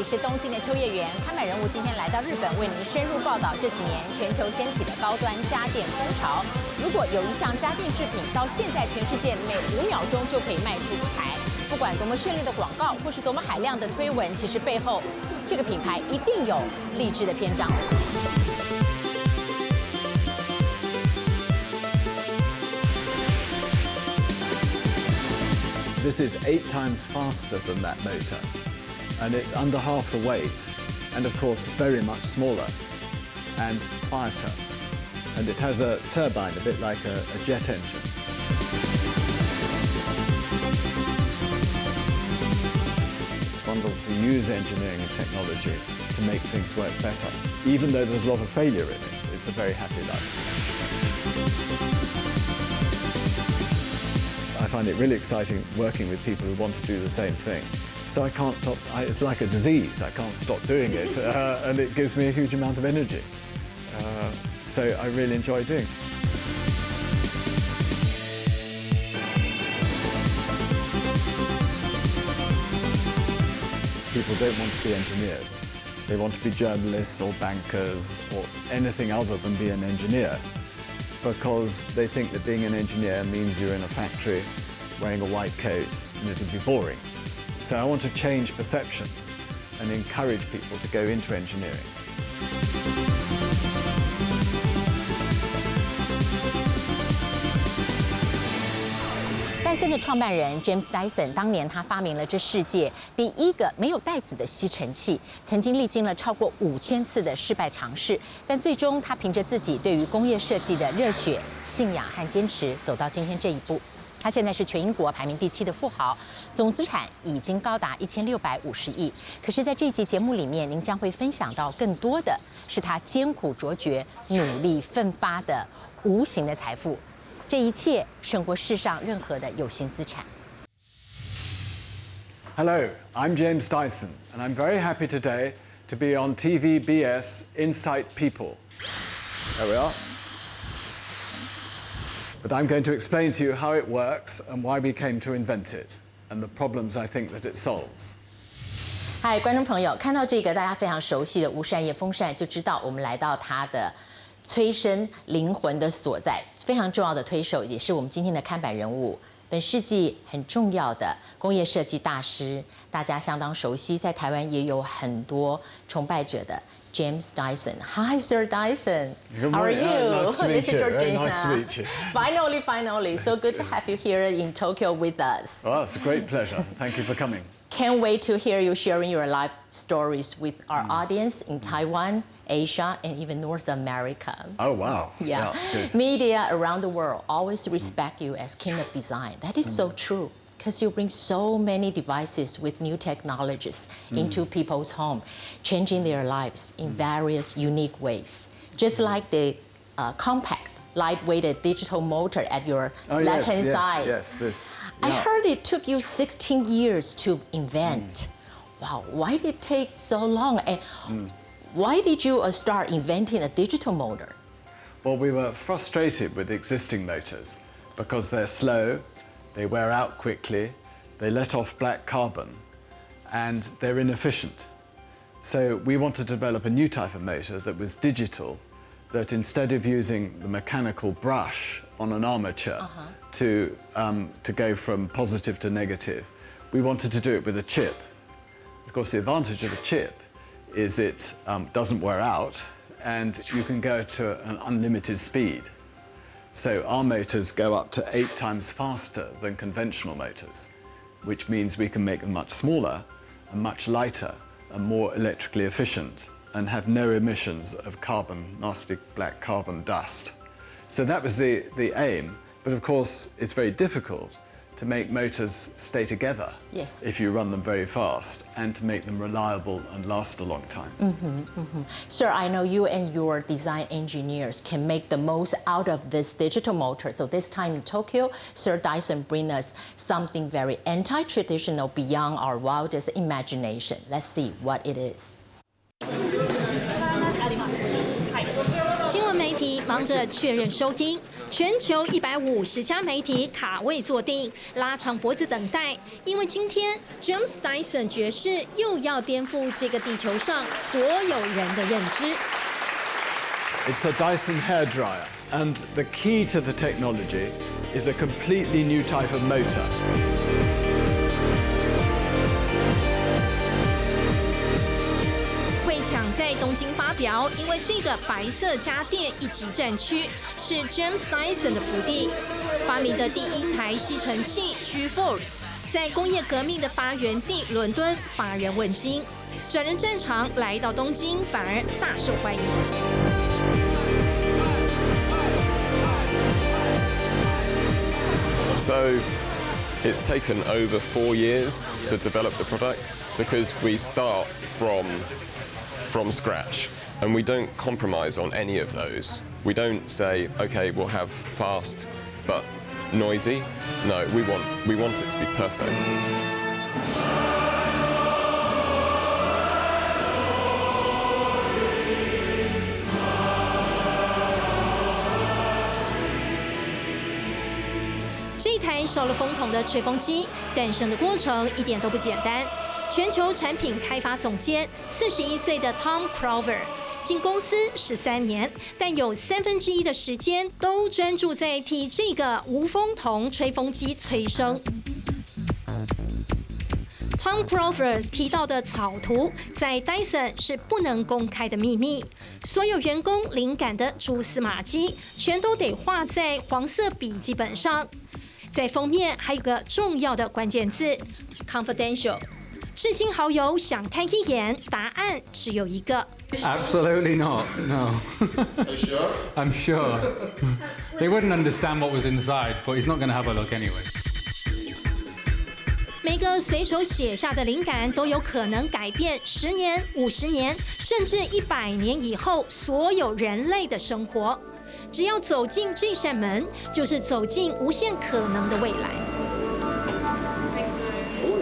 里是东京的秋叶原，看板人物今天来到日本，为您深入报道这几年全球掀起的高端家电风潮。如果有一项家电制品到现在全世界每5秒钟就可以卖出一台，不管多么绚丽的广告，或是多么海量的推文，其实背后这个品牌一定有励志的篇章。 This is 8 times faster than that motor, and it's under half the weight, and of course very much smaller and quieter. And it has a turbine, a bit like a jet engine. It's wonderful to use engineering and technology to make things work better. Even though there's a lot of failure in it, it's a very happy life. I find it really exciting working with people who want to do the same thing. So I can't stop, it's like a disease, I can't stop doing it, and it gives me a huge amount of energy. So I really enjoy doing it. People don't want to be engineers. They want to be journalists or bankers or anything other than be an engineer, because they think that being an engineer means you're in a factory wearing a white coat and it'll be boring. So I want to change perceptions and encourage people to go into engineering. 戴森的创办人 James Dyson 当年他发明了这世界第一个没有带子的吸尘器，曾经历经了超过5000次的失败尝试，但最终他凭着自己对于工业设计的热血、信仰和坚持，走到今天这一步。他现在是全英国排名第7的富豪，总资产已经高达1650亿。可是，在这一集节目里面，您将会分享到更多的是他艰苦卓绝、努力奋发的无形的财富。 这一切胜过世上任何的有形资产。 Hello, I'm James Dyson, and I'm very happy today to be on TVBS Insight People. There we are. But I'm going to explain to you how it works and why we came to invent it, and the problems I think that it solves. 嗨，观众朋友，看到这个大家非常熟悉的无扇叶风扇，就知道我们来到它的 催生灵魂的所在，非常重要的推手，也是我们今天的看板人物。本世纪很重要的工业设计大师，大家相当熟悉，在台湾也有很多崇拜者的 James Dyson. Hi, Sir Dyson. Good morning. How are you? Nice to meet This is you. Very Georgina. nice to meet you. Finally, so good to have you here in Tokyo with us. Well, it's a great pleasure. Thank you for coming. Can't wait to hear you sharing your life stories with our audience in Taiwan, Asia, and even North America. Oh, wow. Yeah. Good. Media around the world always respect you as king of design. That is so true, because you bring so many devices with new technologies into people's home, changing their lives in various unique ways. Just like the compact, lightweighted digital motor at your left-hand side. Yes, this. I heard it took you 16 years to invent. Wow, why did it take so long? And why did you start inventing a digital motor? Well, we were frustrated with existing motors because they're slow, they wear out quickly, they let off black carbon, and they're inefficient. So we wanted to develop a new type of motor that was digital, that instead of using the mechanical brush on an armature to go from positive to negative, we wanted to do it with a chip. Of course, the advantage of a chip is it doesn't wear out, and you can go to an unlimited speed. So our motors go up to 8 times faster than conventional motors, which means we can make them much smaller and much lighter and more electrically efficient and have no emissions of carbon, nasty black carbon dust. So that was the aim, but of course it's very difficult to make motors stay together if you run them very fast, and to make them reliable and last a long time. Sir, I know you and your design engineers can make the most out of this digital motor. So this time in Tokyo, Sir Dyson bring us something very anti-traditional beyond our wildest imagination. Let's see what it is. 新闻媒体忙着确认收听，全球150家媒体卡位坐定，拉长脖子等待，因为今天 James Dyson 爵士又要颠覆这个地球上所有人的认知。It's a Dyson hairdryer, and the key to the technology is a completely new type of motor. 会抢在东京发表，因为这个白色家电一级战区是 James Dyson 的福地，发明的第一台吸尘器 G-Force， 在工业革命的发源地伦敦乏人问津，转任战场来到东京反而大受欢迎。So it's taken over 4 years to develop the product because we start from scratch and we don't compromise on any of those. We don't say, okay, we'll have fast but noisy. No, we want it to be perfect. "这台少了风筒的吹风机诞生的过程一点都不简单。全球产品开发总监41岁的 Tom Crover 进公司13年，但有1/3的时间都专注在替这个无风筒吹风机催生。Tom Crover 提到的草图在 Dyson 是不能公开的秘密，所有员工灵感的蛛丝马迹全都得画在黄色笔记本上。在封面还有个重要的关键字 confidential， 至亲好友想看一眼，答案只有一个。Absolutely not. No. Are you sure? I'm sure. They wouldn't understand what was inside, but he's not going to have a look anyway. 每个随手写下的灵感都有可能改变10年、50年，甚至100年以后所有人类的生活。只要走进这扇门，就是走进无限可能的未来。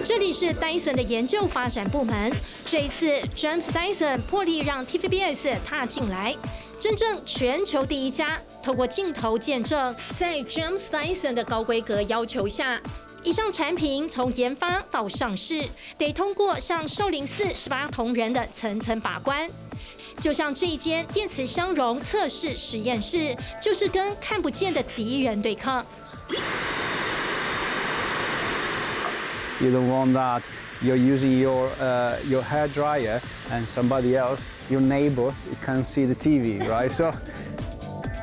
这里是 Dyson 的研究发展部门。这一次 ，James Dyson 破例让 TVBS 踏进来，真正全球第一家，透过镜头见证，在 James Dyson 的高规格要求下，一项产品从研发到上市，得通过像少林寺18铜人的层层把关。就像这一间电磁相容测试实验室，就是跟看不见的敌人对抗。You don't want that you're using your hair dryer and somebody else, your neighbor, can see the TV, right? So.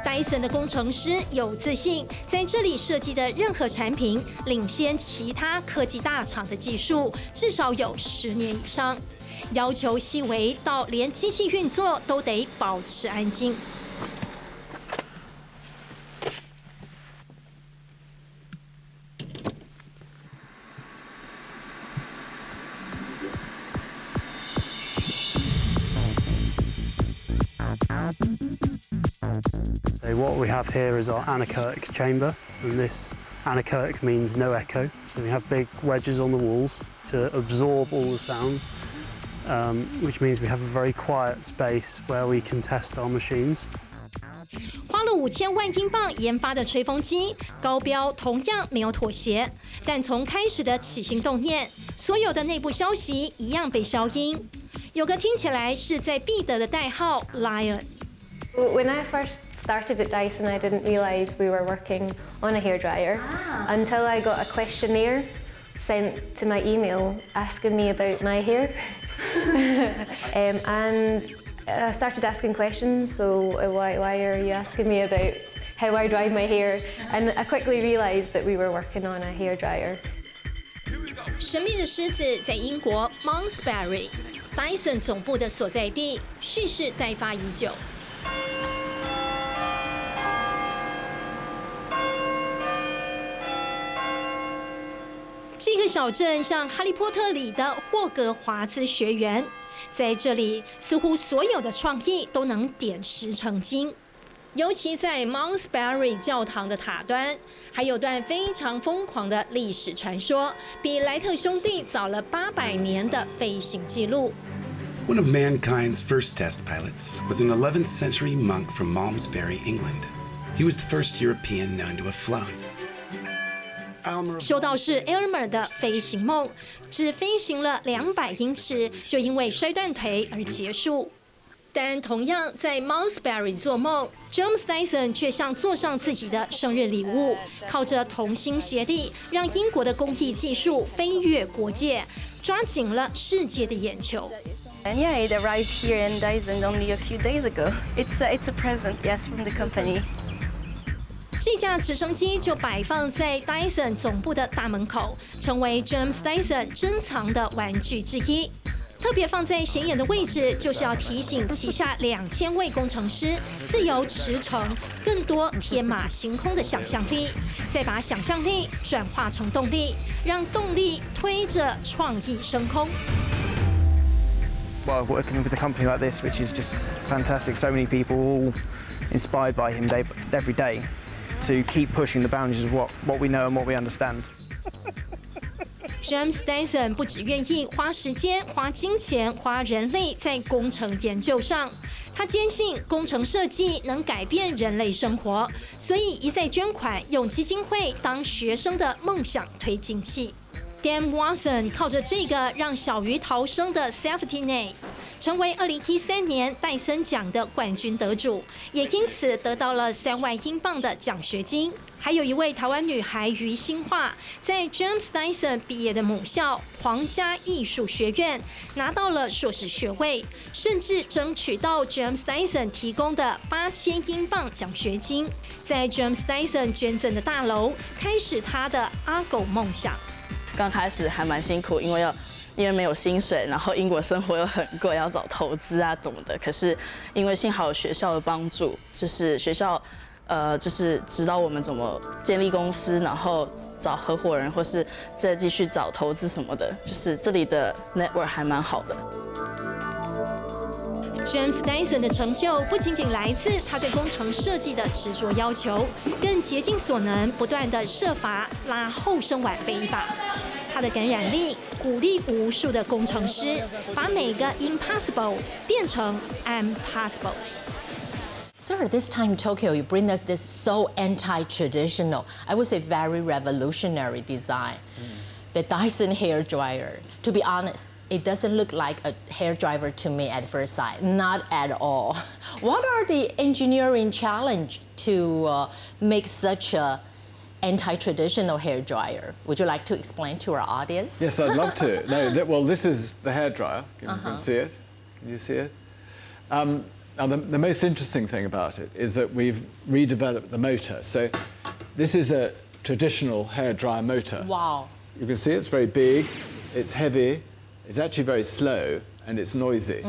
Dyson 的工程师有自信，在这里设计的任何产品领先其他科技大厂的技术，至少有10年以上。要求细微到连机器运作都得保持安静。So what we have here is our Anacock Chamber, and this Anacock means no echo. So we have big wedges on the walls to absorb all the sound. Which means we have a very quiet space where we can test our machines. 花了5000万英镑研发的吹风机，高标同样没有妥协，但从开始的起心动念，所有的内部消息一样被消音。有个听起来是在必得的代号 Lion。When I first started at Dyson, I didn't realise we were working on a hairdryer until I got a questionnaire sent to my email asking me about my hair. And I started asking questions, so why are you asking me about how I dry my hair? And I quickly realised that we were working on a hairdryer. 神秘的狮子在英国 Malmesbury， Dyson 总部的所在地，蓄势待发已久。这个小镇像《哈利波特》里的霍格华兹学园，在这里似乎所有的创意都能点石成金。尤其在 Malmesbury 教堂的塔端，还有段非常疯狂的历史传说，比莱特兄弟早了800年的飞行记录。One of mankind's first test pilots was an 11th century monk from Malmesbury, England. He was the first European known to have flown. 修道士 Elmer 的飞行梦，只飞行了200英尺，就因为摔断腿而结束。但同样在 Mousbury 做梦 ，James Dyson 却像做上自己的生日礼物，靠着同心协力，让英国的工艺技术飞越国界，抓紧了世界的眼球。And yeah, it arrived here in Dyson only a few days ago. It's a present, yes, from the company. 这架直升机就摆放在 Dyson 总部的大门口，成为 James Dyson 珍藏的玩具之一。特别放在显眼的位置，就是要提醒旗下2000位工程师自由驰骋，更多天马行空的想象力，再把想象力转化成动力，让动力推着创意升空。Well, working with a company like this, which is just fantastic. So many people all inspired by him every day to keep pushing the boundaries of what we know and what we understand. James Dyson 不只愿意花时间、花金钱、花人力在工程研究上，他坚信工程设计能改变人类生活，所以一再捐款，用基金会当学生的梦想推进器。Dan Watson 靠着这个让小鱼逃生的 safety net， 成为2013年戴森奖的冠军得主，也因此得到了3万英镑的奖学金。还有一位台湾女孩于欣桦，在 James Dyson 毕业的母校皇家艺术学院拿到了硕士学位，甚至争取到 James Dyson 提供的8000英镑奖学金，在 James Dyson 捐赠的大楼开始他的阿狗梦想。刚开始还蛮辛苦，因为没有薪水，然后英国生活又很贵，要找投资啊怎么的。可是因为幸好有学校的帮助，就是学校就是指导我们怎么建立公司，然后找合伙人，或是再继续找投资什么的。就是这里的 network 还蛮好的。James Dyson 的成就不仅仅来自他对工程设计的执着要求，更竭尽所能，不断的设法拉后生晚辈一把。他的感染力鼓励无数的工程师，把每个 impossible 变成 impossible。Sir, this time in Tokyo, you bring us this so anti-traditional, I would say very revolutionary design. The Dyson hair dryer. To be honest, it doesn't look like a hairdryer to me at first sight, not at all. What are the engineering challenge to make such a anti-traditional hairdryer? Would you like to explain to our audience? Yes, I'd love to. No, well, this is the hairdryer. You can see it. Can you see it? Now, the most interesting thing about it is that we've redeveloped the motor. So this is a traditional hairdryer motor. Wow. You can see it's very big, it's heavy, it's actually very slow, and it's noisy.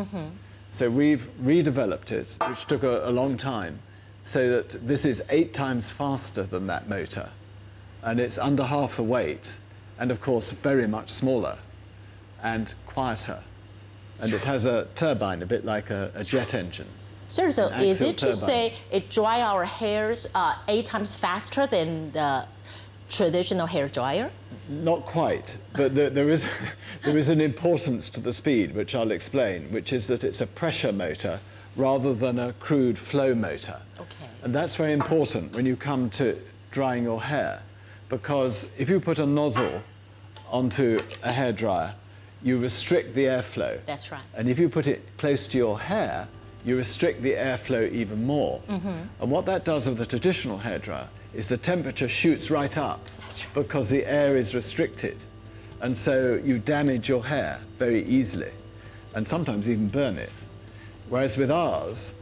So we've redeveloped it, which took a long time, so that this is 8 times faster than that motor. And it's under half the weight, and of course very much smaller and quieter. And it has a turbine, a bit like a jet engine. Sir, so is it to turbine. say it dry our hairs 8 times faster than the traditional hair dryer? Not quite, but there is an importance to the speed, which I'll explain, which is that it's a pressure motor rather than a crude flow motor. Okay. And that's very important when you come to drying your hair, because if you put a nozzle onto a hairdryer, you restrict the airflow. That's right. And if you put it close to your hair, you restrict the airflow even more. And what that does with the traditional hairdryer is the temperature shoots right up because the air is restricted. And so you damage your hair very easily and sometimes even burn it. Whereas with ours,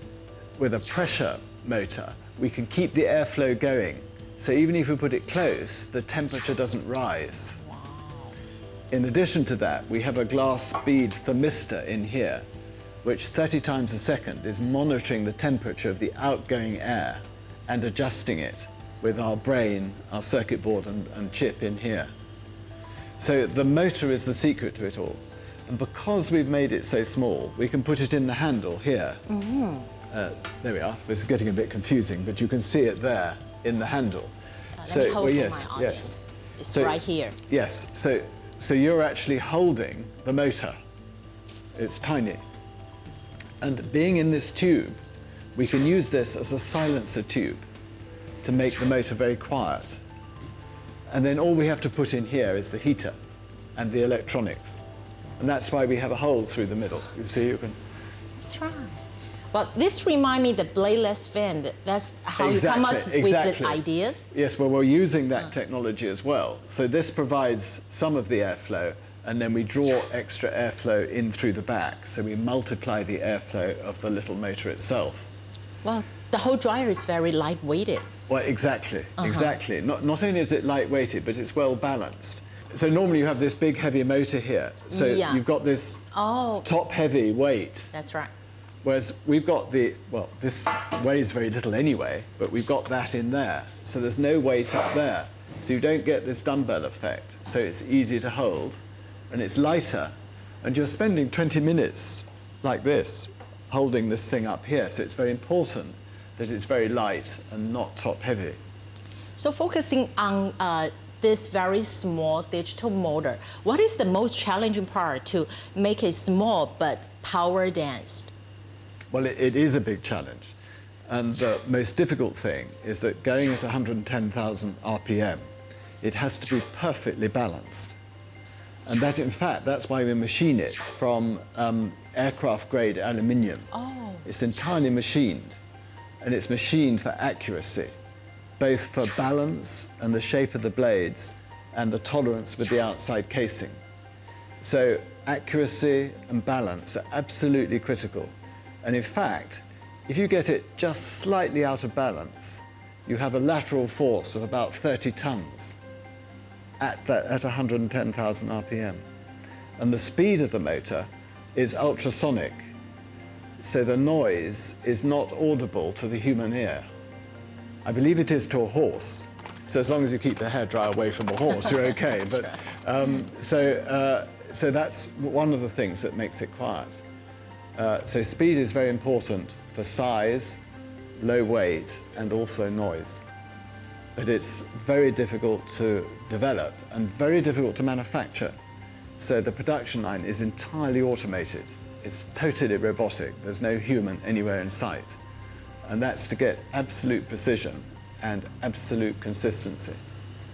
with a pressure motor, we can keep the airflow going. So even if we put it close, the temperature doesn't rise. Wow. In addition to that, we have a glass bead thermistor in here, which 30 times a second is monitoring the temperature of the outgoing air and adjusting it with our brain, our circuit board and chip in here. So the motor is the secret to it all. And because we've made it so small, we can put it in the handle here. There we are. This is getting a bit confusing, but you can see it there in the handle. Let me hold for my audience. It's right here. Yes. So you're actually holding the motor. It's tiny. And being in this tube, we can use this as a silencer tube. to make the motor very quiet. And then all we have to put in here is the heater and the electronics. And that's why we have a hole through the middle. You see, you can... That's right. Well, this reminds me the bladeless fan. That's how you come up with the ideas? Yes, well, we're using that technology as well. So this provides some of the airflow, and then we draw extra airflow in through the back. So we multiply the airflow of the little motor itself. Well, the whole dryer is very light-weighted. Well, exactly, exactly. Not only is it light-weighted, but it's well balanced. So normally you have this big heavy motor here. So you've got this top heavy weight. That's right. Whereas we've got well, this weighs very little anyway, but we've got that in there. So there's no weight up there. So you don't get this dumbbell effect. So it's easy to hold, and it's lighter. And you're spending 20 minutes like this, holding this thing up here. So it's very important that it's very light and not top heavy. So focusing on this very small digital motor, what is the most challenging part to make it small but power dense? Well, it is a big challenge. And the most difficult thing is that going at 110,000 RPM, it has to be perfectly balanced. And that, in fact, that's why we machine it from aircraft-grade aluminium. Oh. It's entirely machined, and it's machined for accuracy, both for balance and the shape of the blades and the tolerance with the outside casing. So accuracy and balance are absolutely critical. And in fact, if you get it just slightly out of balance, you have a lateral force of about 30 tons at 110,000 RPM. And the speed of the motor is ultrasonic, so the noise is not audible to the human ear. I believe it is to a horse, so as long as you keep the hairdryer away from a horse, you're okay. But so that's one of the things that makes it quiet. So speed is very important for size, low weight, and also noise. But it's very difficult to develop and very difficult to manufacture. So the production line is entirely automated. It's totally robotic. There's no human anywhere in sight. And that's to get absolute precision and absolute consistency.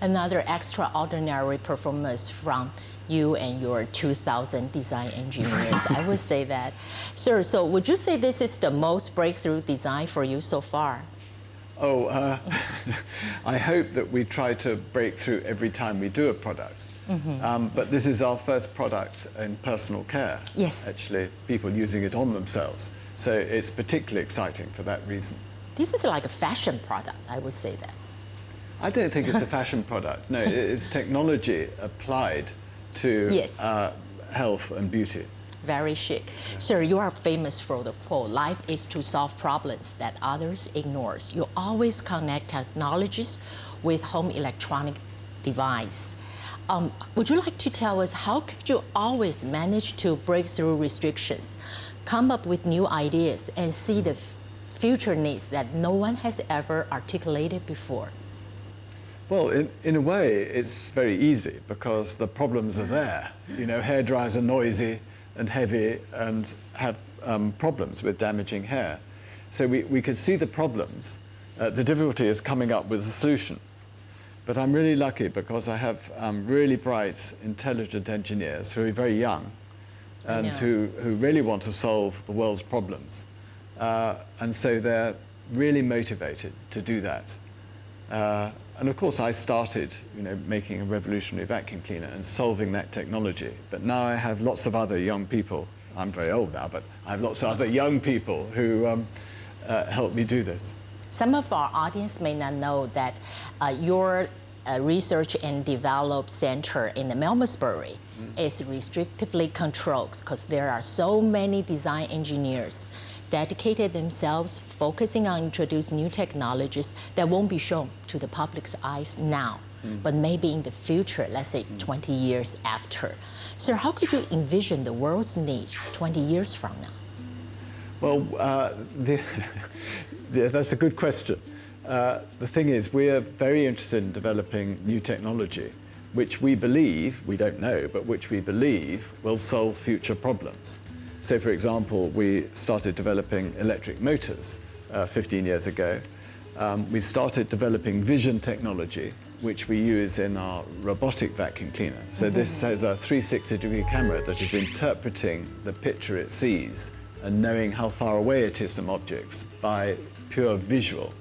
Another extraordinary performance from you and your 2,000 design engineers, I would say that. Sir, so would you say this is the most breakthrough design for you so far? Oh, I hope that we try to break through every time we do a product. But this is our first product in personal care. Yes. Actually, people using it on themselves. So it's particularly exciting for that reason. This is like a fashion product, I would say that. I don't think it's a fashion product. No, it's technology applied to health and beauty. Very chic. Sir, you are famous for the quote, life is to solve problems that others ignore. You always connect technologies with home electronic device. Would you like to tell us how could you always manage to break through restrictions, come up with new ideas, and see the future needs that no one has ever articulated before? Well, in a way, it's very easy because the problems are there. You know, hair dryers are noisy and heavy and have problems with damaging hair. So we could see the problems. The difficulty is coming up with a solution. But I'm really lucky because I have really bright, intelligent engineers who are very young and who really want to solve the world's problems. And so they're really motivated to do that. And of course, I started, making a revolutionary vacuum cleaner and solving that technology. But now I have lots of other young people. I'm very old now, but I have lots of other young people who help me do this. Some of our audience may not know that your research and develop center in the Malmesbury is restrictively controlled because there are so many design engineers dedicated themselves, focusing on introducing new technologies that won't be shown to the public's eyes now, but maybe in the future, let's say 20 years after. Sir, how could you envision the world's need 20 years from now? Well, that's a good question. The thing is, we are very interested in developing new technology, which we believe, we don't know, but which we believe will solve future problems. So, for example, we started developing electric motors 15 years ago, we started developing vision technology, which we use in our robotic vacuum cleaner. So this has a 360-degree camera that is interpreting the picture it sees and knowing how far away it is from objects by pure visual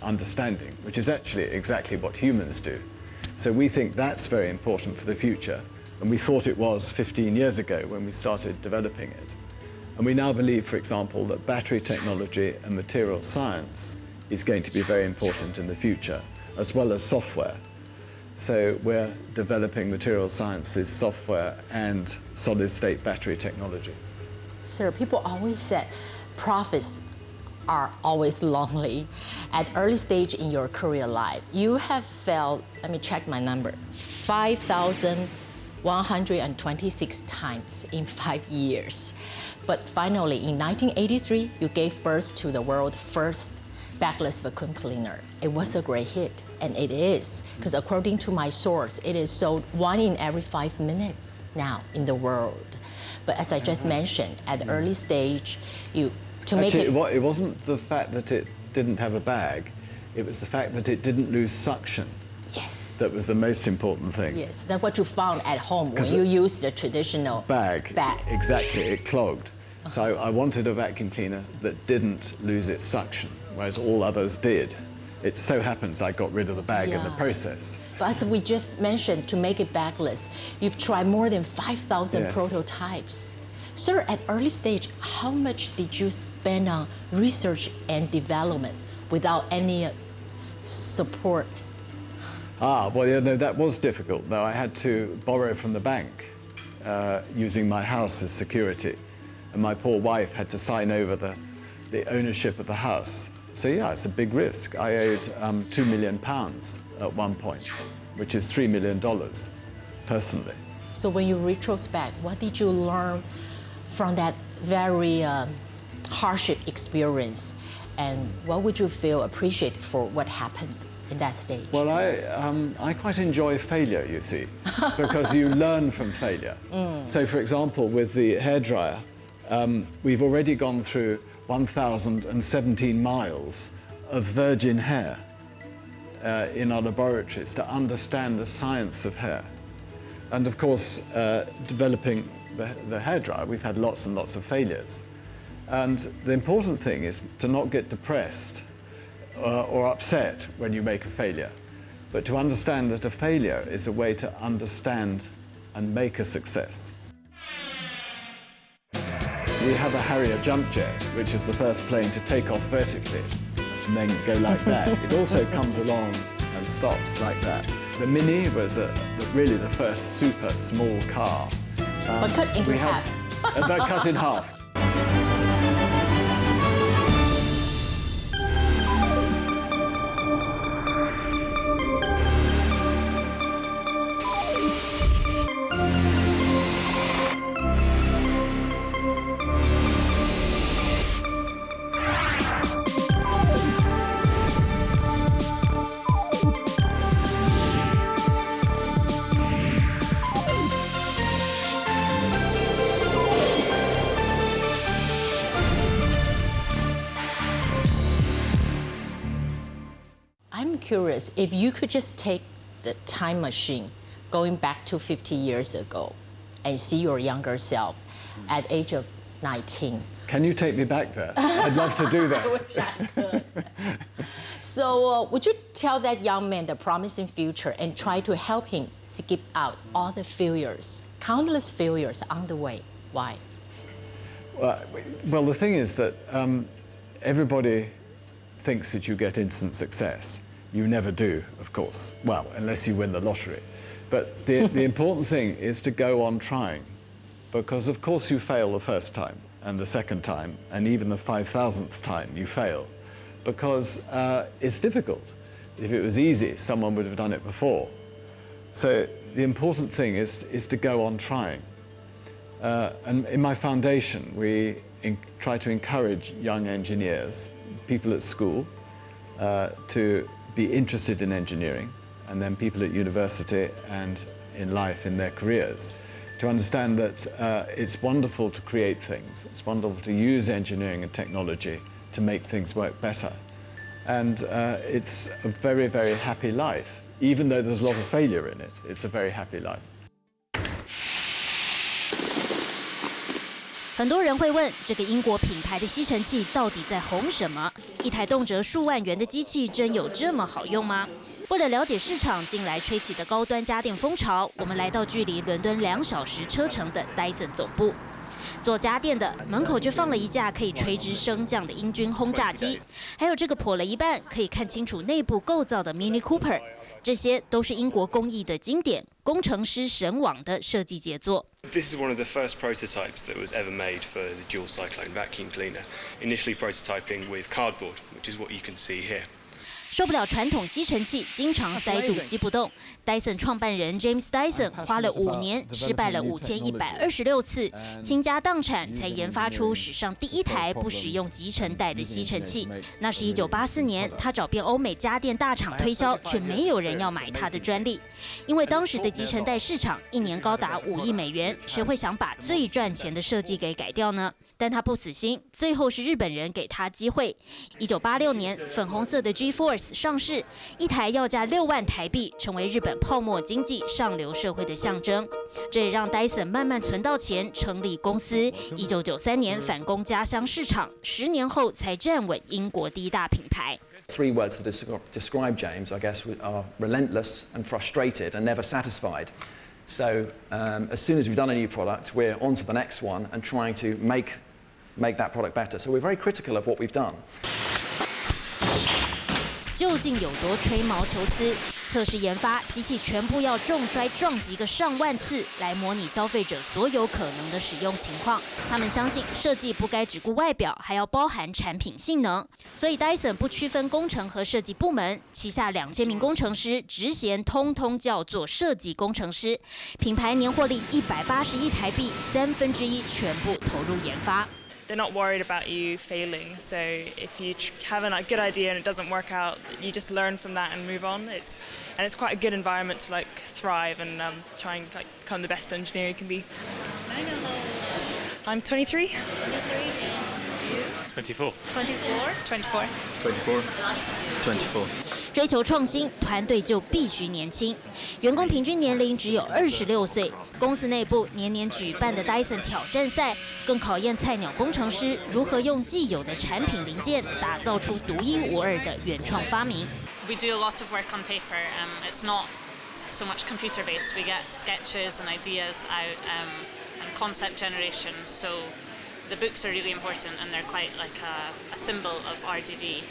understanding, which is actually exactly what humans do. So we think that's very important for the future, and we thought it was 15 years ago when we started developing it. And we now believe, for example, that battery technology and material science is going to be very important in the future, as well as software. So we're developing material sciences, software, and solid-state battery technology. Sir, people always said profits are always lonely. At early stage in your career life, you have failed, let me check my number, 5,126 times in 5 years. But finally, in 1983, you gave birth to the world's first backless vacuum cleaner. It was a great hit, and it is, because according to my source, it is sold 1 in every 5 minutes now in the world. But as I just mentioned, at the early stage, it wasn't the fact that it didn't have a bag, it was the fact that it didn't lose suction. Yes. That was the most important thing. Yes, that's what you found at home when you used the traditional bag. Exactly, it clogged. So I wanted a vacuum cleaner that didn't lose its suction, whereas all others did. It so happens I got rid of the bag in the process. But as we just mentioned, to make it bagless, you've tried more than 5,000 prototypes. Sir, at early stage, how much did you spend on research and development without any support? Well, you know, that was difficult, though. I had to borrow from the bank using my house as security. And my poor wife had to sign over the ownership of the house. So yeah, it's a big risk. I owed £2 million at one point, which is $3 million personally. So when you retrospect, what did you learn from that very hardship experience? And what would you feel appreciated for what happened in that stage? Well, I quite enjoy failure, you see, because you learn from failure. So for example, with the hairdryer, we've already gone through 1,017 miles of virgin hair in our laboratories to understand the science of hair. And of course, developing the hairdryer, we've had lots and lots of failures. And the important thing is to not get depressed or upset when you make a failure, but to understand that a failure is a way to understand and make a success. We have a Harrier jump jet, which is the first plane to take off vertically and then go like that. It also comes along and stops like that. The Mini was really the first super small car. But cut into half. But cut in half. I'm curious, if you could just take the time machine going back to 50 years ago and see your younger self at the age of 19. Can you take me back there? I'd love to do that. I wish I could. So would you tell that young man the promising future and try to help him skip out all the failures, countless failures on the way? Why? Well, the thing is that everybody thinks that you get instant success. You never do, of course. Well, unless you win the lottery. But the important thing is to go on trying, because of course you fail the first time and the second time and even the 5,000th time you fail, because it's difficult. If it was easy, someone would have done it before. So the important thing is to go on trying. And in my foundation, we try to encourage young engineers, people at school, to be interested in engineering, and then people at university and in life, in their careers, to understand that it's wonderful to create things. It's wonderful to use engineering and technology to make things work better. and it's a very, very happy life. Even though there's a lot of failure in it, it's a very happy life. 很多人会问，这个英国品牌的吸尘器到底在红什么？一台动辄数万元的机器，真有这么好用吗？为了了解市场近来吹起的高端家电风潮，我们来到距离伦敦2小时车程的 Dyson 总部。做家电的门口就放了一架可以垂直升降的英军轰炸机，还有这个破了一半可以看清楚内部构造的 Mini Cooper， 这些都是英国工艺的经典，工程师神往的设计杰作。 This is one of the first prototypes that was ever made for the dual cyclone vacuum cleaner, initially prototyping with cardboard, which is what you can see here. 受不了传统吸尘器经常塞住吸不动 ，Dyson 创办人 James Dyson 花了5年，失败了5126次，倾家荡产才研发出史上第一台不使用集尘袋的吸尘器。那是1984年，他找遍欧美家电大厂推销，却没有人要买他的专利，因为当时的集尘袋市场1年高达5亿美元，谁会想把最赚钱的设计给改掉呢？但他不死心，最后是日本人给他机会。1986年，粉红色的 G-Force 上市，一台要价6万台币，成为日本泡沫经济上流社会的象征。这也让 Dyson 慢慢存到钱，成立公司。1993年反攻家乡市场，10年后才站稳英国第一大品牌。 3 words that describe James, I guess, are relentless and frustrated and never satisfied. So as soon as we've done a new product, we're on to the next one and trying to make that product better. So we're very critical of what we've done. 究竟有多吹毛求疵？测试研发机器全部要重摔撞击个上万次，来模拟消费者所有可能的使用情况。他们相信设计不该只顾外表，还要包含产品性能。所以 Dyson 不区分工程和设计部门，旗下2000名工程师职衔通通叫做设计工程师。品牌年获利180亿台币，1/3全部投入研发。 They're not worried about you failing. So if you have a good idea and it doesn't work out, you just learn from that and move on. It's quite a good environment to like thrive and try and like become the best engineer you can be. I'm 23. 24. 追求创新，团队就必须年轻。员工平均年龄只有26岁。公司内部年年举办的 Dyson 挑战赛，更考验菜鸟工程师如何用既有的产品零件打造出独一无二的原创发明。We do a lot of work on paper. It's not so much computer based. We get sketches and ideas out and concept generation. So the books are really important, and they're quite like a symbol of RDD.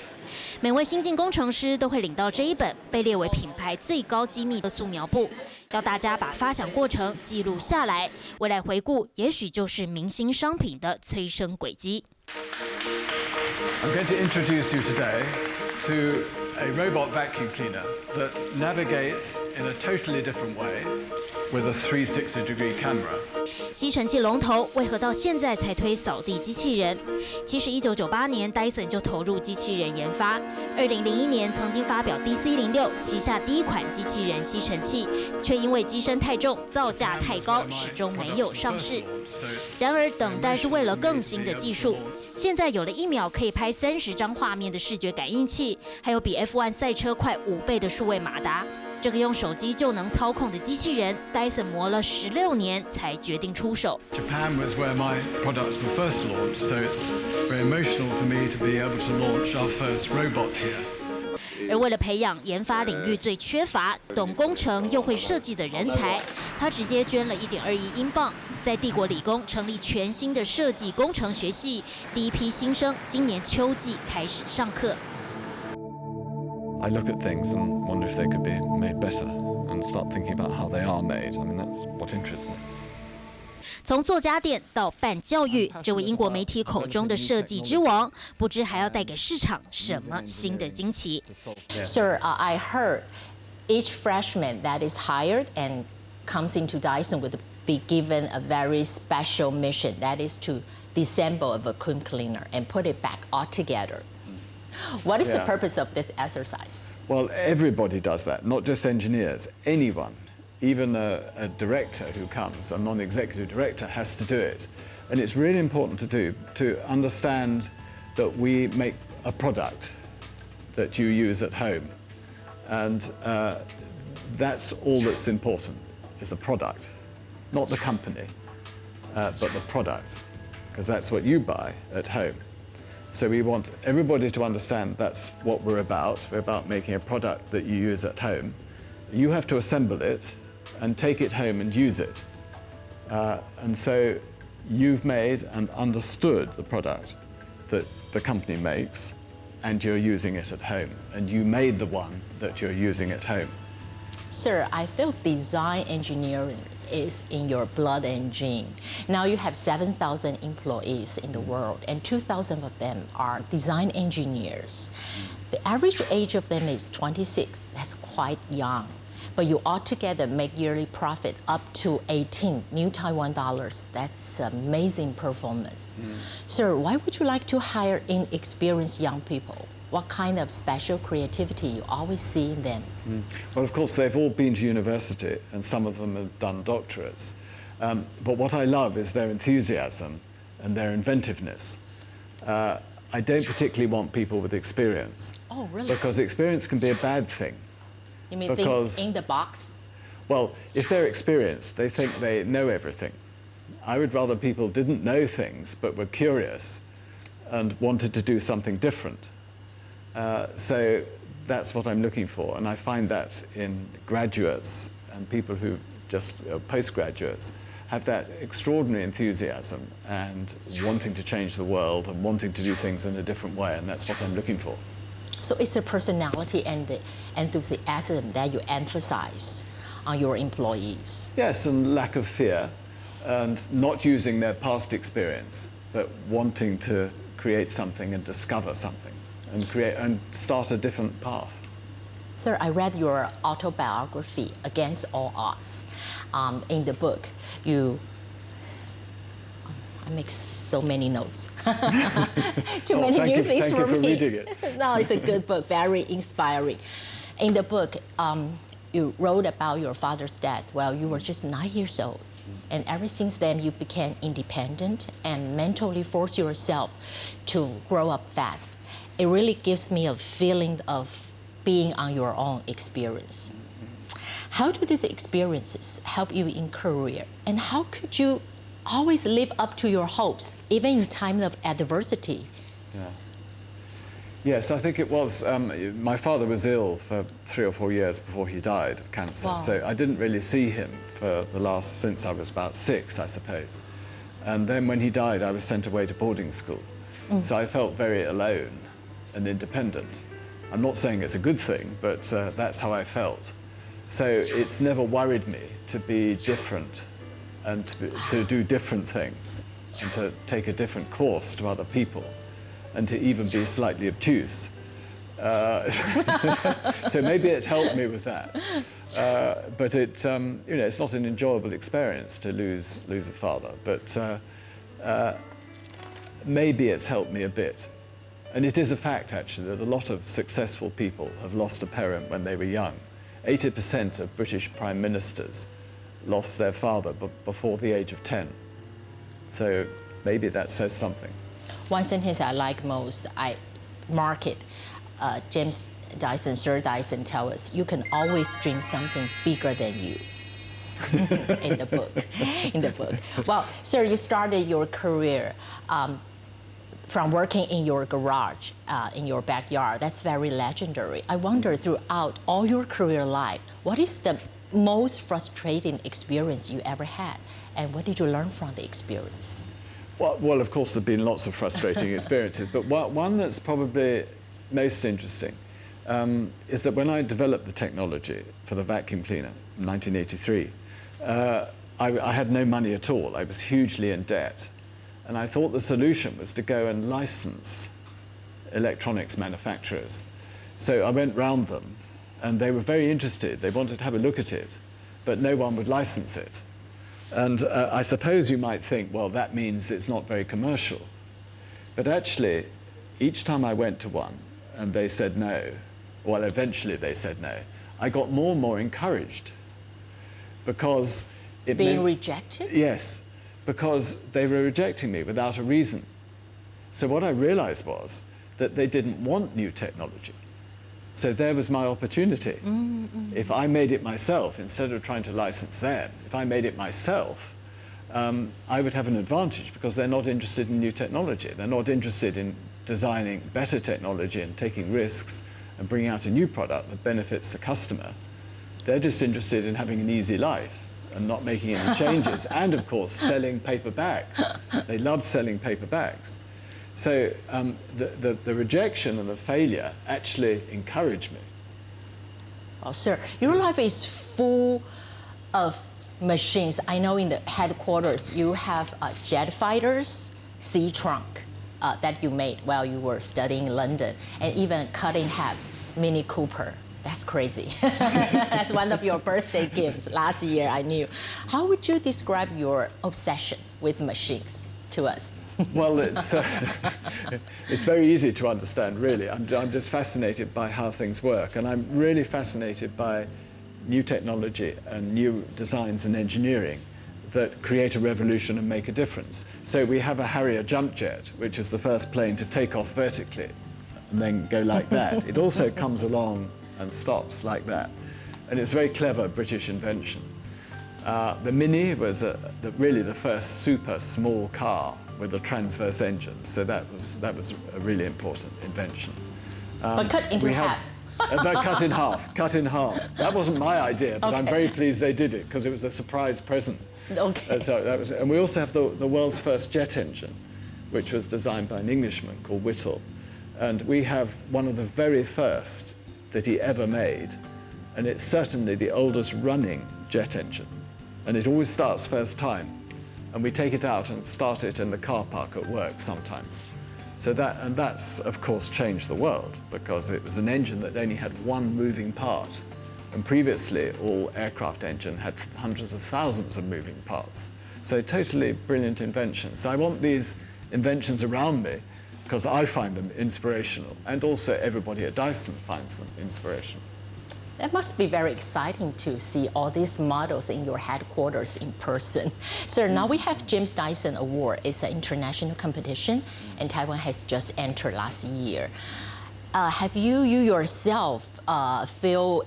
每位新进工程师都会领到这一本被列为品牌最高机密的素描簿，要大家把发想过程记录下来，未来回顾也许就是明星商品的催生轨迹。I'm going to introduce you today to a robot vacuum cleaner that navigates in a totally different way with a 360-degree camera. 吸尘器龙头为何到现在才推扫地机器人？其实1998年 Dyson 就投入机器人研发，2001年曾经发表 DC06 旗下第一款机器人吸尘器，却因为机身太重、造价太高，始终没有上市。然而，等待是为了更新的技术。现在有了1秒可以拍30张画面的视觉感应器，还有比 F1 赛车快5倍的数位马达。这个用手机就能操控的机器人 ，Dyson 磨了16年才决定出手。Japan was where my products were first launched, so it's very emotional for me to be able to launch our first robot here. 而为了培养研发领域最缺乏、懂工程又会设计的人才，他直接捐了1.2亿英镑，在帝国理工成立全新的设计工程学系，第一批新生今年秋季开始上课。 I look at things and wonder if they could be made better and start thinking about how they are made. I mean, that's what interests me. 从做家电到办教育，这位英国媒体口中的设计之王，不知还要带给市场什么新的惊奇。Sir, I heard each freshman that is hired and comes into Dyson would be given a very special mission. That is to disassemble a vacuum cleaner and put it back all together. What is the purpose of this exercise? Well, everybody does that, not just engineers. Anyone, even a director who comes, a non-executive director, has to do it. And it's really important to understand that we make a product. that you use at home. And that's all that's important, is the product, not the company, but the product, because that's what you buy at home. So we want everybody to understand that's what we're about. We're about making a product that you use at home. You have to assemble it and take it home and use it. And so you've made and understood the product that the company makes, and you're using it at home. And you made the one that you're using at home. Sir, I feel design engineering is in your blood and gene. Now you have 7,000 employees in the world, and 2,000 of them are design engineers. The average age of them is 26. That's quite young. But you altogether make yearly profit up to 18 new Taiwan dollars. That's amazing performance. Sir, why would you like to hire inexperienced young people? What kind of special creativity you always see in them? Well, of course, they've all been to university, and some of them have done doctorates. But what I love is their enthusiasm and their inventiveness. I don't particularly want people with experience. Oh, really? Because experience can be a bad thing. You mean think in the box? Well, if they're experienced, they think they know everything. I would rather people didn't know things, but were curious and wanted to do something different. So that's what I'm looking for, and I find that in graduates and people who just postgraduates have that extraordinary enthusiasm and wanting to change the world and wanting to do things in a different way, and that's what I'm looking for. So it's a personality and the enthusiasm that you emphasize on your employees. Yes, and lack of fear, and not using their past experience, but wanting to create something and discover something and start a different path. Sir, I read your autobiography, Against All Odds. In the book, I make so many notes. Too many new things for me. Thank you for reading it. No, it's a good book, very inspiring. In the book, you wrote about your father's death while you were just 9 years old. And ever since then, you became independent and mentally forced yourself to grow up fast. It really gives me a feeling of being on your own experience. How do these experiences help you in career? And how could you always live up to your hopes, even in times of adversity? Yeah. Yes, I think it was, my father was ill for 3 or 4 years before he died of cancer. Wow. So I didn't really see him for since I was about 6, I suppose. And then when he died, I was sent away to boarding school. So I felt very alone and independent. I'm not saying it's a good thing, but that's how I felt. So it's never worried me to be different and to do different things and to take a different course to other people and to even be slightly obtuse. So maybe it helped me with that. But it, it's not an enjoyable experience to lose a father, but maybe it's helped me a bit. And it is a fact, actually, that a lot of successful people have lost a parent when they were young. 80% of British prime ministers lost their father before the age of 10. So maybe that says something. One sentence I like most, I mark it. James Dyson, Sir Dyson, tell us, you can always dream something bigger than you. In the book. Well, sir, you started your career from working in your garage, in your backyard. That's very legendary. I wonder, throughout all your career life, what is the most frustrating experience you ever had? And what did you learn from the experience? Well, of course, there have been lots of frustrating experiences, but one that's probably most interesting is that when I developed the technology for the vacuum cleaner in 1983, I had no money at all. I was hugely in debt. And I thought the solution was to go and license electronics manufacturers. So I went round them, and they were very interested. They wanted to have a look at it, but no one would license it. And I suppose you might think, well, that means it's not very commercial. But actually, each time I went to one and they said no, well, eventually they said no, I got more and more encouraged because it Being rejected? Yes, because they were rejecting me without a reason. So what I realized was that they didn't want new technology. So there was my opportunity. If I made it myself, instead of trying to license them, if I made it myself, I would have an advantage because they're not interested in new technology. They're not interested in designing better technology and taking risks and bringing out a new product that benefits the customer. They're just interested in having an easy life and not making any changes. And of course, selling paper bags. They loved selling paper bags. So the rejection and the failure actually encouraged me. Well, sir, your life is full of machines. I know in the headquarters you have jet fighters, sea trunk that you made while you were studying in London, and even cut in half Mini Cooper. That's crazy. That's one of your birthday gifts last year, I knew. How would you describe your obsession with machines to us? Well, it's very easy to understand, really. I'm just fascinated by how things work, and I'm really fascinated by new technology and new designs and engineering that create a revolution and make a difference. So we have a Harrier jump jet, which is the first plane to take off vertically and then go like that. It also comes along and stops like that. And it's a very clever British invention. The Mini was really the first super small car with a transverse engine. So that was a really important invention. But cut into half. But cut in half, cut in half. That wasn't my idea, but Okay. I'm very pleased they did it because it was a surprise present. Okay. So that was, and we also have the world's first jet engine, which was designed by an Englishman called Whittle. And we have one of the very first that he ever made. And it's certainly the oldest running jet engine. And it always starts first time. And we take it out and start it in the car park at work sometimes. So that's of course changed the world because it was an engine that only had one moving part. And previously all aircraft engine had hundreds of thousands of moving parts. So totally brilliant invention. So I want these inventions around me because I find them inspirational and also everybody at Dyson finds them inspirational. That must be very exciting to see all these models in your headquarters in person. Sir, now we have James Dyson Award. It's an international competition, and Taiwan has just entered last year. Have you yourself feel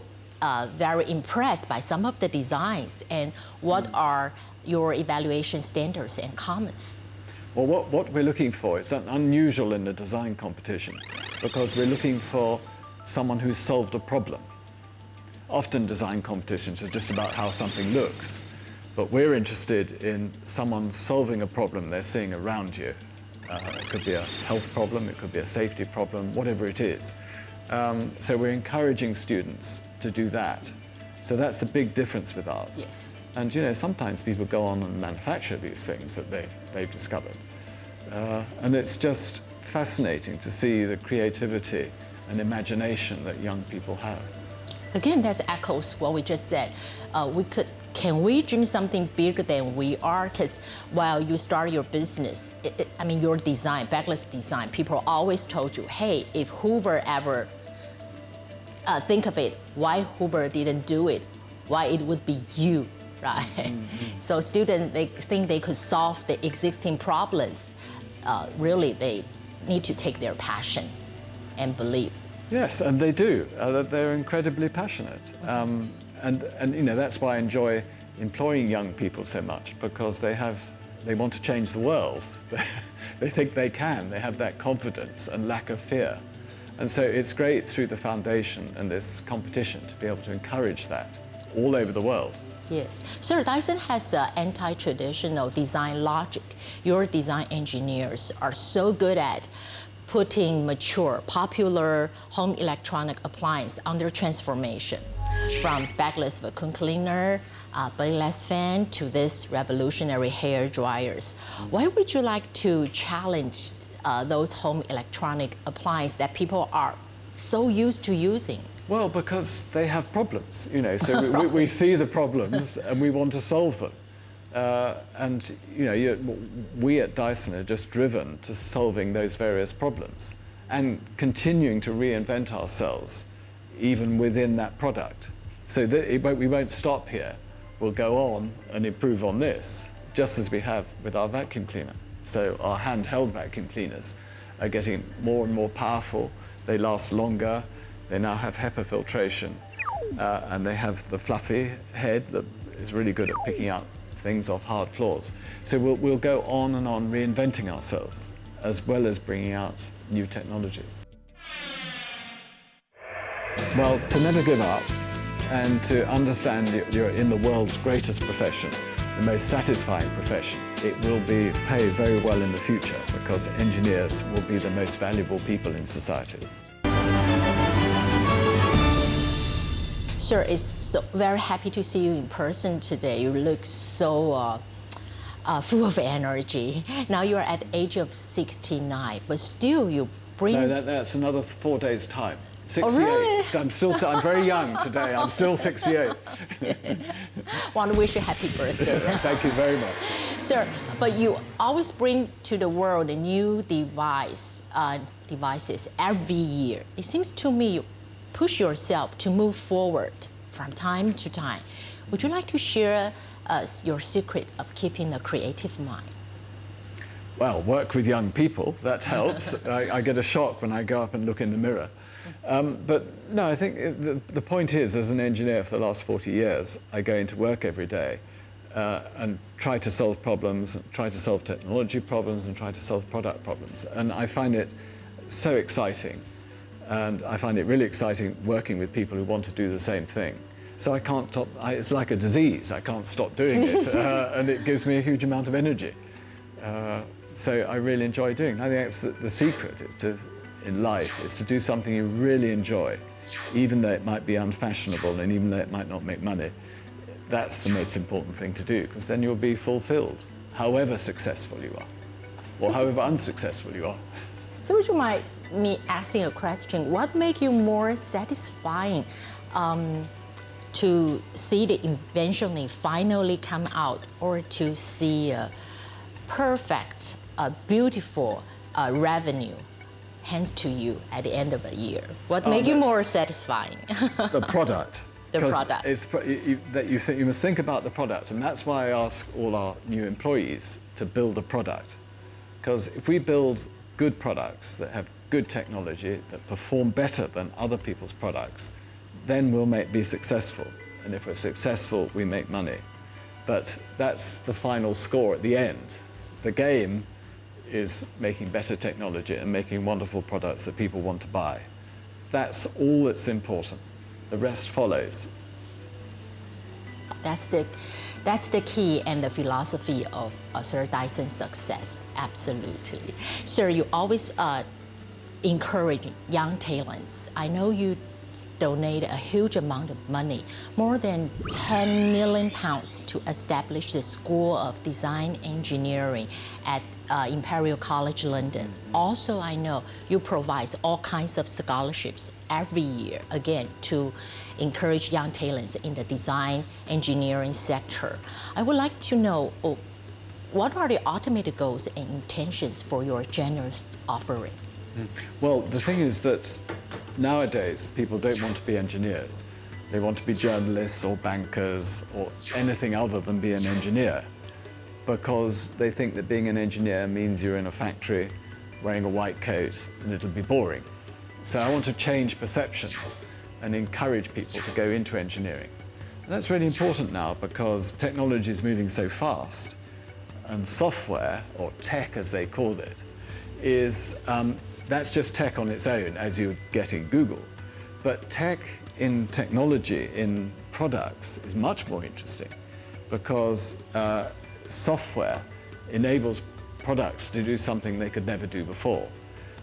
very impressed by some of the designs, and what are your evaluation standards and comments? Well, what we're looking for, it's unusual in the design competition because we're looking for someone who's solved a problem. Often design competitions are just about how something looks, but we're interested in someone solving a problem they're seeing around you. It could be a health problem, it could be a safety problem, whatever it is. So we're encouraging students to do that. So that's the big difference with ours. Yes. And you know, sometimes people go on and manufacture these things that they've discovered. And it's just fascinating to see the creativity and imagination that young people have. Again, that echoes what we just said. Can we dream something bigger than we are? Because while you start your business, I mean, your design, bagless design, people always told you, hey, if Hoover ever think of it, why Hoover didn't do it? Why it would be you, right? Mm-hmm. So students, they think they could solve the existing problems. Really, they need to take their passion and believe. Yes, and they do. They're incredibly passionate. And you know, that's why I enjoy employing young people so much, because they want to change the world. They think they can. They have that confidence and lack of fear. And so it's great through the foundation and this competition to be able to encourage that all over the world. Yes. Sir, Dyson has anti-traditional design logic. Your design engineers are so good at putting mature, popular home electronic appliance under transformation, from bagless vacuum cleaner, bladeless fan, to this revolutionary hair dryers. Why would you like to challenge those home electronic appliances that people are so used to using? Well, because they have problems, you know, so we see the problems and we want to solve them. And you know, we at Dyson are just driven to solving those various problems and continuing to reinvent ourselves even within that product. So that we won't stop here. We'll go on and improve on this, just as we have with our vacuum cleaner. So our handheld vacuum cleaners are getting more and more powerful. They last longer. They now have HEPA filtration, and they have the fluffy head that is really good at picking out things off hard floors. So we'll go on and on reinventing ourselves, as well as bringing out new technology. Well, to never give up and to understand that you're in the world's greatest profession, the most satisfying profession. It will be paid very well in the future because engineers will be the most valuable people in society. Sir, it's so very happy to see you in person today. You look so full of energy. Now you're at the age of 69, but still you bring... No, that's another 4 days' time. 68. Oh, really? I'm very young today. I'm still 68. Want to wish you a happy birthday. Thank you very much. Sir, but you always bring to the world a new devices every year. It seems to me you push yourself to move forward from time to time. Would you like to share us your secret of keeping a creative mind? Well, work with young people, that helps. I get a shock when I go up and look in the mirror. But no, I think the point is, as an engineer for the last 40 years, I go into work every day and try to solve problems, try to solve technology problems, and try to solve product problems. And I find it so exciting. And I find it really exciting working with people who want to do the same thing. So I can't stop, it's like a disease, I can't stop doing it, and it gives me a huge amount of energy. So I really enjoy doing it. I think that's the secret in life, is to do something you really enjoy, even though it might be unfashionable and even though it might not make money. That's the most important thing to do, because then you'll be fulfilled, however successful you are, or however unsuccessful you are. So would you mind me asking a question? What makes you more satisfying to see the invention finally come out, or to see a perfect, beautiful revenue hands to you at the end of the year? What makes you more satisfying? The product. The product. You must think about the product, and that's why I ask all our new employees to build a product. Because if we build good products that have good technology, that perform better than other people's products, then we'll be successful. And if we're successful, we make money. But that's the final score at the end. The game is making better technology and making wonderful products that people want to buy. That's all that's important. The rest follows. That's the key and the philosophy of Sir Dyson's success, absolutely. Sir, you always encourage young talents. I know you donate a huge amount of money, more than £10 million to establish the School of Design Engineering at Imperial College London. Also, I know you provide all kinds of scholarships every year, again, to encourage young talents in the design engineering sector. I would like to know, what are the ultimate goals and intentions for your generous offering? Well, the thing is that nowadays people don't want to be engineers. They want to be journalists or bankers or anything other than be an engineer, because they think that being an engineer means you're in a factory wearing a white coat and it'll be boring. So I want to change perceptions and encourage people to go into engineering. And that's really important now because technology is moving so fast, and software, or tech as they call it, is that's just tech on its own, as you get in Google. But tech in technology, in products, is much more interesting because software enables products to do something they could never do before.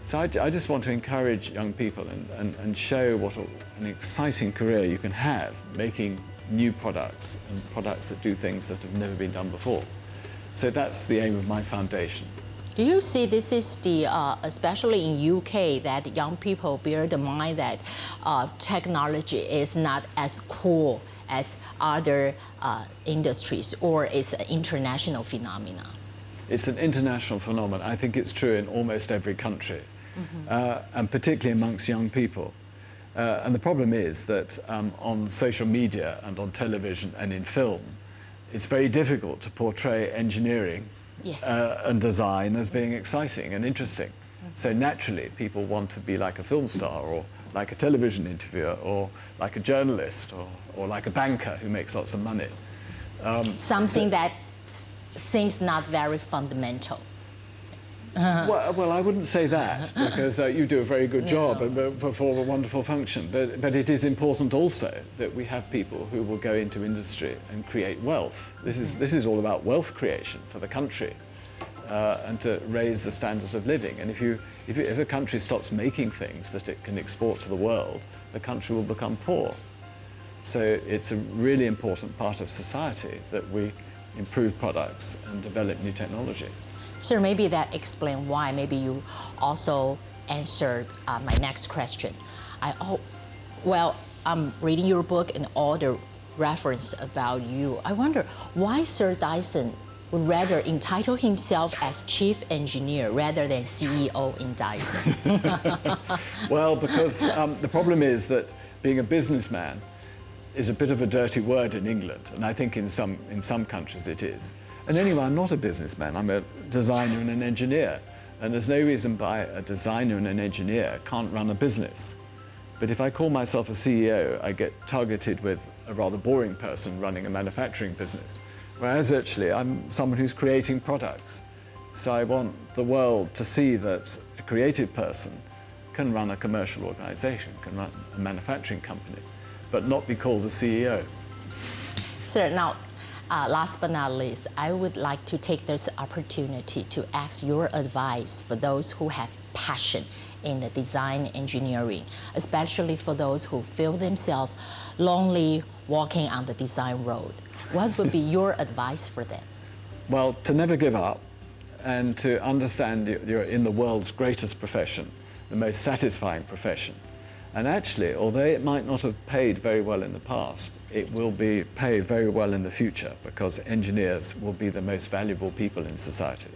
So I just want to encourage young people and show what an exciting career you can have making new products and products that do things that have never been done before. So that's the aim of my foundation. Do you see this is the, especially in UK, that young people bear the mind that technology is not as cool as other industries, or it's an international phenomenon? It's an international phenomenon. I think it's true in almost every country, and particularly amongst young people. And the problem is that on social media and on television and in film, it's very difficult to portray engineering and design as being exciting and interesting. So naturally, people want to be like a film star like a television interviewer or like a journalist or like a banker who makes lots of money. Something that seems not very fundamental. Well, I wouldn't say that because you do a very good job and perform a wonderful function. But it is important also that we have people who will go into industry and create wealth. This is all about wealth creation for the country and to raise the standards of living. And if a country stops making things that it can export to the world, the country will become poor. So it's a really important part of society that we improve products and develop new technology. Sir, maybe that explains why maybe you also answered my next question. I'm reading your book and all the reference about you. I wonder why Sir Dyson would rather entitle himself as chief engineer rather than CEO in Dyson. Well, because the problem is that being a businessman is a bit of a dirty word in England, and I think in some countries it is. And anyway, I'm not a businessman, I'm a designer and an engineer. And there's no reason why a designer and an engineer can't run a business. But if I call myself a CEO, I get targeted with a rather boring person running a manufacturing business. Whereas actually, I'm someone who's creating products. So I want the world to see that a creative person can run a commercial organization, can run a manufacturing company, but not be called a CEO. Sir, now, last but not least, I would like to take this opportunity to ask your advice for those who have passion in the design engineering, especially for those who feel themselves lonely walking on the design road. What would be your advice for them? Well, to never give up and to understand you're in the world's greatest profession, the most satisfying profession. And actually, although it might not have paid very well in the past, it will be paid very well in the future because engineers will be the most valuable people in society.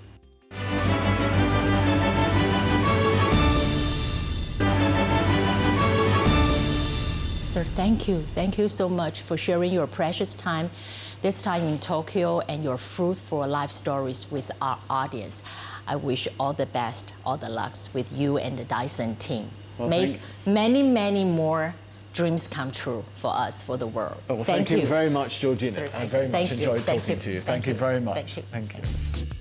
Sir, thank you. Thank you so much for sharing your precious time, this time in Tokyo, and your fruitful life stories with our audience. I wish all the best, all the lucks with you and the Dyson team. Well, make many, many more dreams come true for us, for the world. Well, thank you very much, Georgina. Sir, I very much enjoyed talking to you. Thank you very much. Thank you.